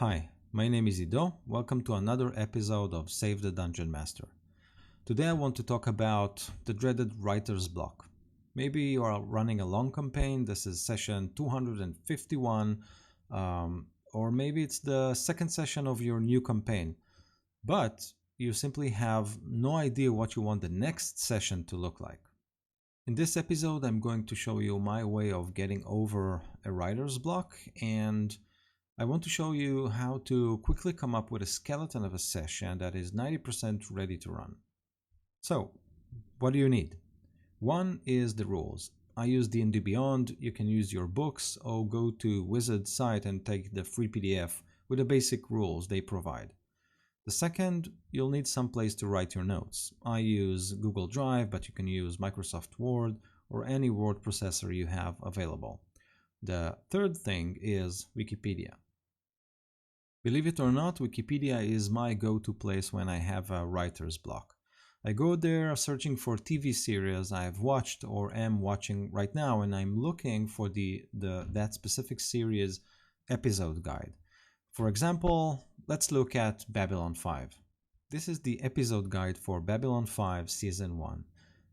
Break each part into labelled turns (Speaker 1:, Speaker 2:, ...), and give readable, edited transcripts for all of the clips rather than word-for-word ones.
Speaker 1: Hi, my name is Ido. Welcome to another episode of Save the Dungeon Master. Today I want to talk about the dreaded writer's block. Maybe you are running a long campaign, this is session 251, or maybe it's the second session of your new campaign, but you simply have no idea what you want the next session to look like. In this episode, I'm going to show you my way of getting over a writer's block, and I want to show you how to quickly come up with a skeleton of a session that is 90% ready to run. So, what do you need? One is the rules. I use D&D Beyond. You can use your books or go to Wizard's site and take the free PDF with the basic rules they provide. The second, you'll need some place to write your notes. I use Google Drive, but you can use Microsoft Word or any word processor you have available. The third thing is Wikipedia. Believe it or not, Wikipedia is my go-to place when I have a writer's block. I go there searching for TV series I've watched or am watching right now, and I'm looking for that specific series episode guide. For example, let's look at Babylon 5. This is the episode guide for Babylon 5 Season 1.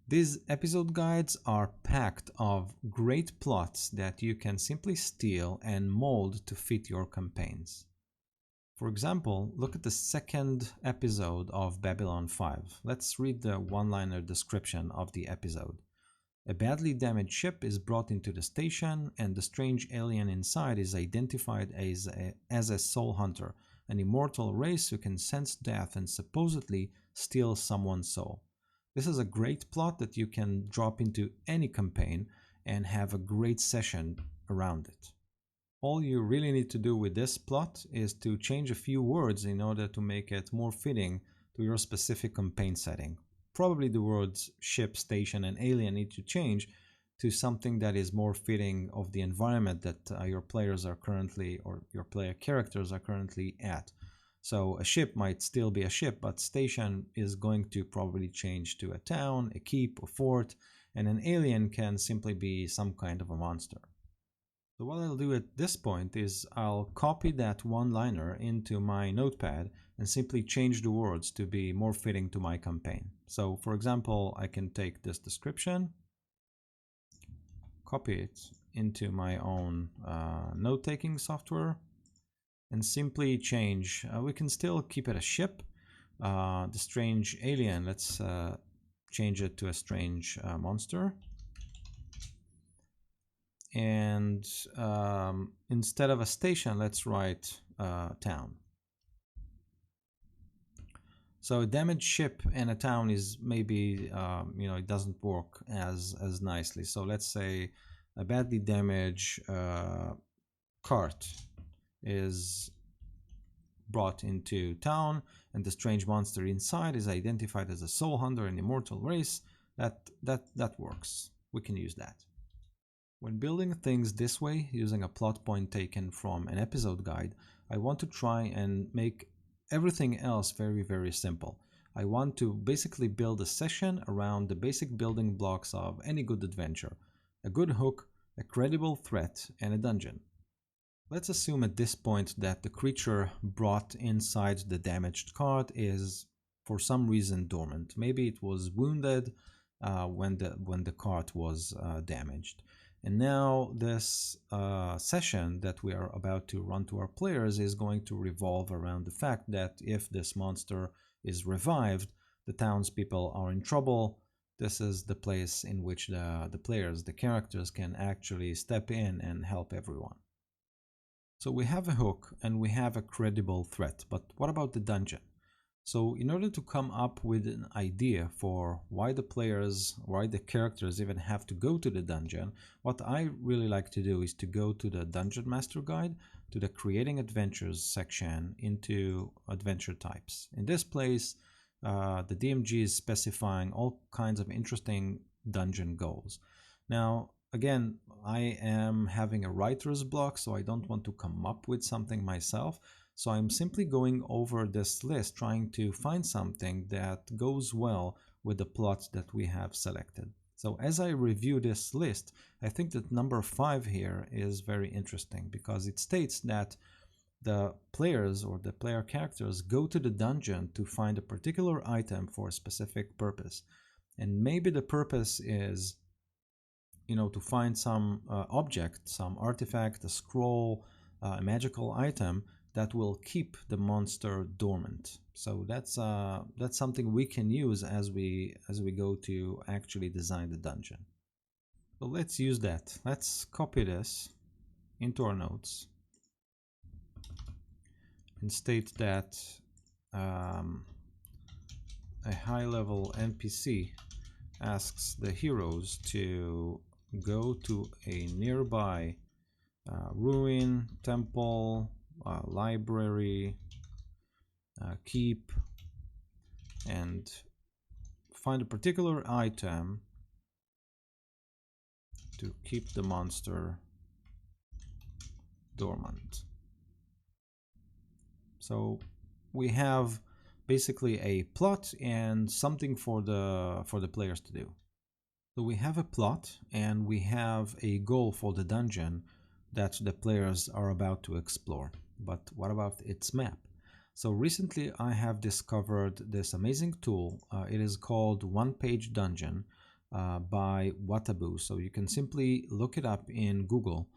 Speaker 1: These episode guides are packed of great plots that you can simply steal and mold to fit your campaigns. For example, look at the second episode of Babylon 5. Let's read the one-liner description of the episode. A badly damaged ship is brought into the station, and the strange alien inside is identified as a soul hunter, an immortal race who can sense death and supposedly steal someone's soul. This is a great plot that you can drop into any campaign and have a great session around it. All you really need to do with this plot is to change a few words in order to make it more fitting to your specific campaign setting. Probably the words ship, station, and alien need to change to something that is more fitting of the environment that your players are currently, or your player characters are currently at. So a ship might still be a ship, but station is going to probably change to a town, a keep, a fort, and an alien can simply be some kind of a monster. So what I'll do at this point is I'll copy that one-liner into my notepad and simply change the words to be more fitting to my campaign. So for example, I can take this description, copy it into my own note-taking software, and simply change. We can still keep it a ship. The strange alien, let's change it to a strange monster. And instead of a station, let's write town. So a damaged ship and a town is maybe it doesn't work as nicely. So let's say a badly damaged cart is brought into town, and the strange monster inside is identified as a soul hunter, an immortal race. That works. We can use that. When building things this way, using a plot point taken from an episode guide, I want to try and make everything else very, very simple. I want to basically build a session around the basic building blocks of any good adventure: a good hook, a credible threat, and a dungeon. Let's assume at this point that the creature brought inside the damaged cart is for some reason dormant. Maybe it was wounded when the cart was damaged. And now this session that we are about to run to our players is going to revolve around the fact that if this monster is revived, the townspeople are in trouble. This is the place in which the players, the characters, can actually step in and help everyone. So we have a hook and we have a credible threat, but what about the dungeon? So in order to come up with an idea for why the characters even have to go to the dungeon, what I really like to do is to go to the Dungeon Master Guide, to the Creating Adventures section, into Adventure Types. In this place, the DMG is specifying all kinds of interesting dungeon goals. Now, again, I am having a writer's block, so I don't want to come up with something myself. So I'm simply going over this list, trying to find something that goes well with the plots that we have selected. So as I review this list, I think that number 5 here is very interesting because it states that the players or the player characters go to the dungeon to find a particular item for a specific purpose. And maybe the purpose is, to find some object, some artifact, a scroll, a magical item that will keep the monster dormant. So that's something we can use as we go to actually design the dungeon. So let's use that. Let's copy this into our notes and state that um, a high-level NPC asks the heroes to go to a nearby ruin, temple, library, keep, and find a particular item to keep the monster dormant. So we have basically a plot and something for the players to do. So we have a plot and we have a goal for the dungeon that the players are about to explore. But what about its map? So recently I have discovered this amazing tool. It is called One Page Dungeon by Wataboo. So you can simply look it up in Google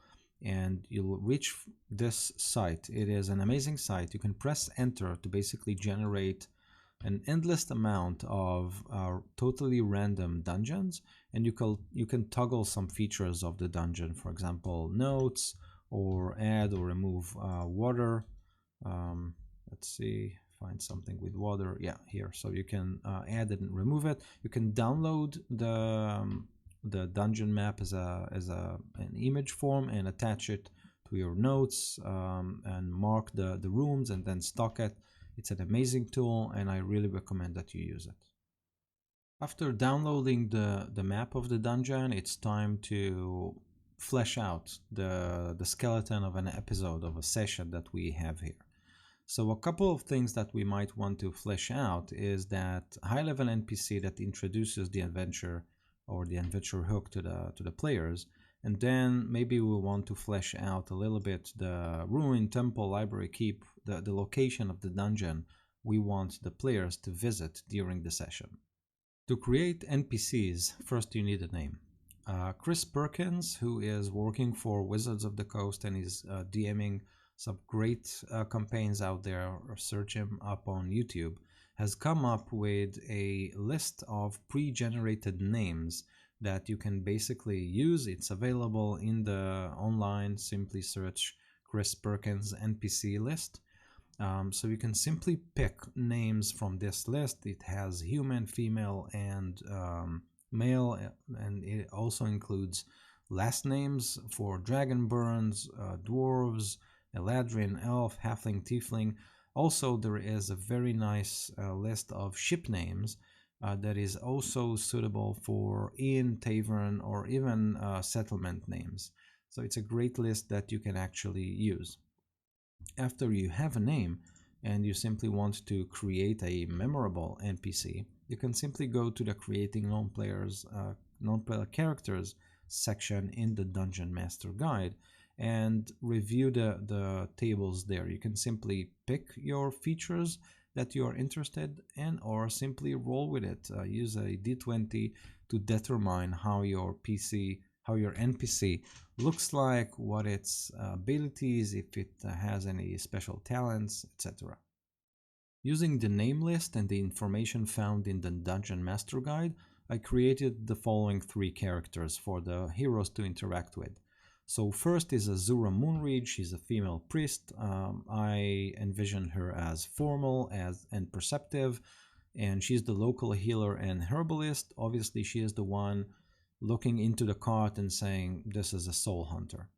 Speaker 1: and you'll reach this site. It is an amazing site. You can press enter to basically generate an endless amount of totally random dungeons, and you can toggle some features of the dungeon, for example notes, or add or remove water. Let's see, find something with water. Yeah, here. So you can add it and remove it. You can download the dungeon map as an image form and attach it to your notes, and mark the rooms and then stock it. It's an amazing tool and I really recommend that you use it. After downloading the map of the dungeon, it's time to flesh out the skeleton of an episode of a session that we have here. So a couple of things that we might want to flesh out is that high-level NPC that introduces the adventure or the adventure hook to the players, and then maybe we want to flesh out a little bit the ruin, temple, library, keep, the location of the dungeon we want the players to visit during the session. To create NPCs, first you need a name. Chris Perkins, who is working for Wizards of the Coast and is DMing some great campaigns out there, or search him up on YouTube, has come up with a list of pre-generated names that you can basically use. It's available in the online. Simply search Chris Perkins NPC list. So you can simply pick names from this list. It has human, female, and male, and it also includes last names for dragonborns, dwarves, eladrin, elf, halfling, tiefling. Also, there is a very nice list of ship names that is also suitable for inn, tavern, or even settlement names. So it's a great list that you can actually use. After you have a name and you simply want to create a memorable NPC, you can simply go to the creating non-player characters section in the Dungeon Master Guide and review the tables there. You can simply pick your features that you are interested in or simply roll with it. Use a d20 to determine how your NPC looks like, what its abilities, if it has any special talents, etc. Using the name list and the information found in the Dungeon Master Guide, I created the following 3 characters for the heroes to interact with. So first is Azura Moonreed. She's a female priest. I envision her as formal and perceptive, and she's the local healer and herbalist. Obviously, she is the one looking into the cart and saying, this is a soul hunter.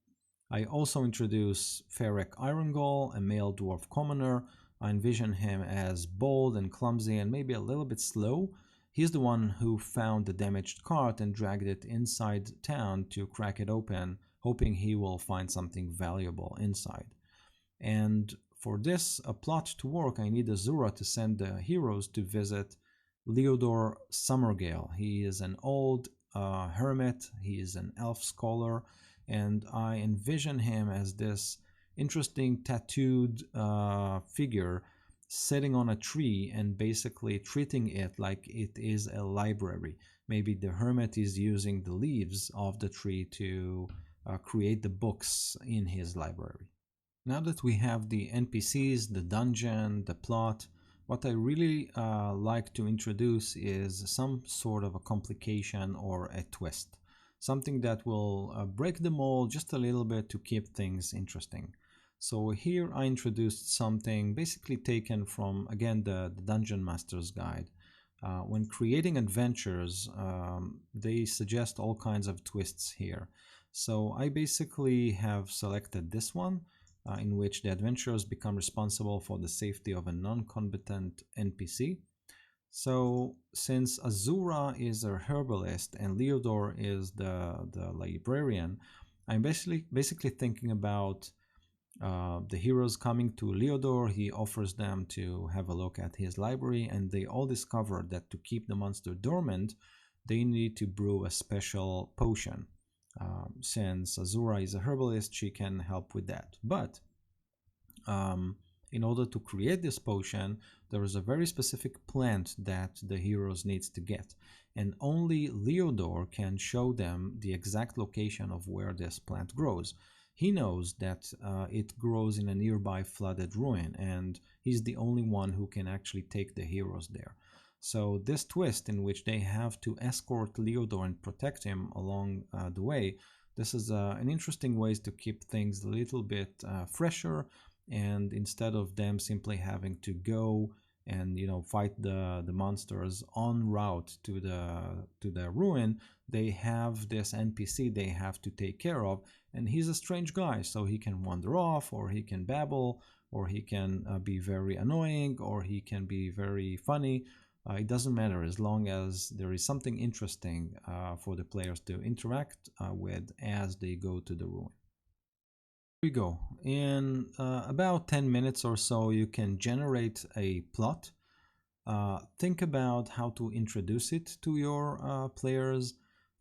Speaker 1: I also introduce Ferrek Irongol, a male dwarf commoner. I envision him as bold and clumsy and maybe a little bit slow. He's the one who found the damaged cart and dragged it inside town to crack it open, hoping he will find something valuable inside. And for this plot to work, I need Azura to send the heroes to visit Leodor Summergale. He is an old hermit, he is an elf scholar, and I envision him as this interesting tattooed figure sitting on a tree and basically treating it like it is a library. Maybe the hermit is using the leaves of the tree to create the books in his library. Now that we have the NPCs, the dungeon, the plot, what I really like to introduce is some sort of a complication or a twist. Something that will break the mold just a little bit to keep things interesting. So here I introduced something basically taken from, again, the Dungeon Master's Guide. When creating adventures, they suggest all kinds of twists here. So I basically have selected this one, in which the adventurers become responsible for the safety of a non-combatant NPC. So since Azura is a herbalist and Leodor is the librarian, I'm basically thinking about the heroes coming to Leodor. He offers them to have a look at his library, and they all discover that to keep the monster dormant, they need to brew a special potion. Since Azura is a herbalist, she can help with that. But in order to create this potion, there is a very specific plant that the heroes needs to get, and only Leodor can show them the exact location of where this plant grows. He knows that it grows in a nearby flooded ruin, and he's the only one who can actually take the heroes there. So this twist in which they have to escort Leodor and protect him along the way, this is an interesting way to keep things a little bit fresher, and instead of them simply having to go and fight the monsters en route to the ruin, they have this NPC they have to take care of, and he's a strange guy, so he can wander off, or he can babble, or he can be very annoying, or he can be very funny. It doesn't matter as long as there is something interesting for the players to interact with as they go to the ruin. Here we go. In about 10 minutes or so, you can generate a plot. Think about how to introduce it to your players.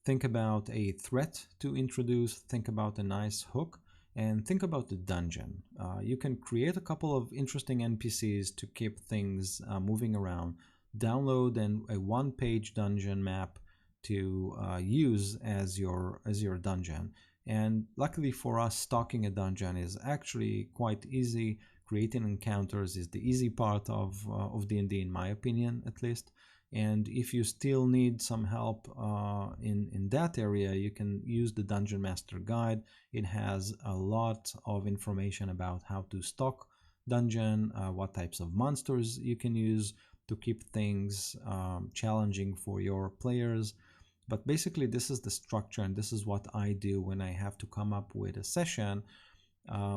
Speaker 1: Think about a threat to introduce. Think about a nice hook. And think about the dungeon. You can create a couple of interesting NPCs to keep things moving around. Download a one-page dungeon map to use as your dungeon. And luckily for us, stocking a dungeon is actually quite easy. Creating encounters is the easy part of D&D, in my opinion, at least. And if you still need some help in that area, you can use the Dungeon Master Guide. It has a lot of information about how to stock dungeon, what types of monsters you can use to keep things challenging for your players. But basically, this is the structure, and this is what I do when I have to come up with a session,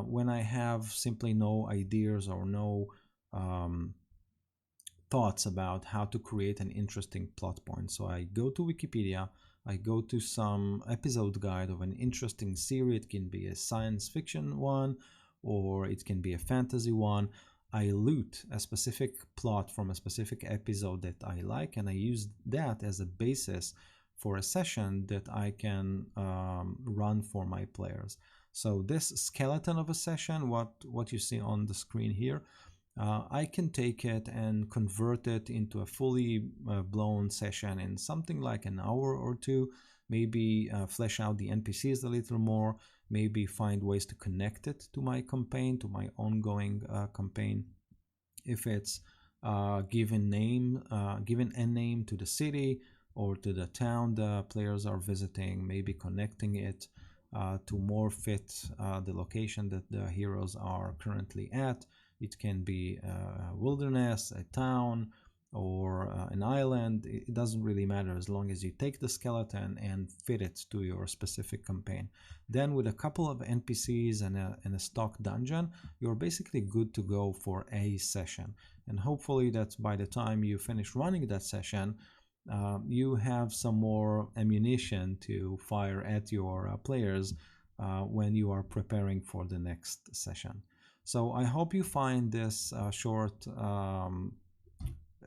Speaker 1: when I have simply no ideas or no thoughts about how to create an interesting plot point. So I go to Wikipedia, I go to some episode guide of an interesting series. It can be a science fiction one, or it can be a fantasy one. I loot a specific plot from a specific episode that I like, and I use that as a basis for a session that I can run for my players. So this skeleton of a session, what you see on the screen here, I can take it and convert it into a fully blown session in something like an hour or two. Maybe flesh out the NPCs a little more, maybe find ways to connect it to my campaign, to my ongoing campaign. If it's given a name to the city or to the town the players are visiting, maybe connecting it to more fit the location that the heroes are currently at. It can be a wilderness, a town, or an island. It doesn't really matter as long as you take the skeleton and fit it to your specific campaign. Then with a couple of NPCs and a stock dungeon, you're basically good to go for a session. And hopefully that by the time you finish running that session, you have some more ammunition to fire at your players when you are preparing for the next session. So I hope you find this short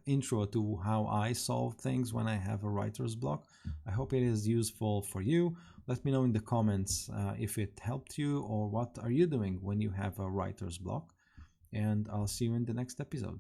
Speaker 1: intro to how I solve things when I have a writer's block. I hope it is useful for you. Let me know in the comments if it helped you or what are you doing when you have a writer's block. And I'll see you in the next episode.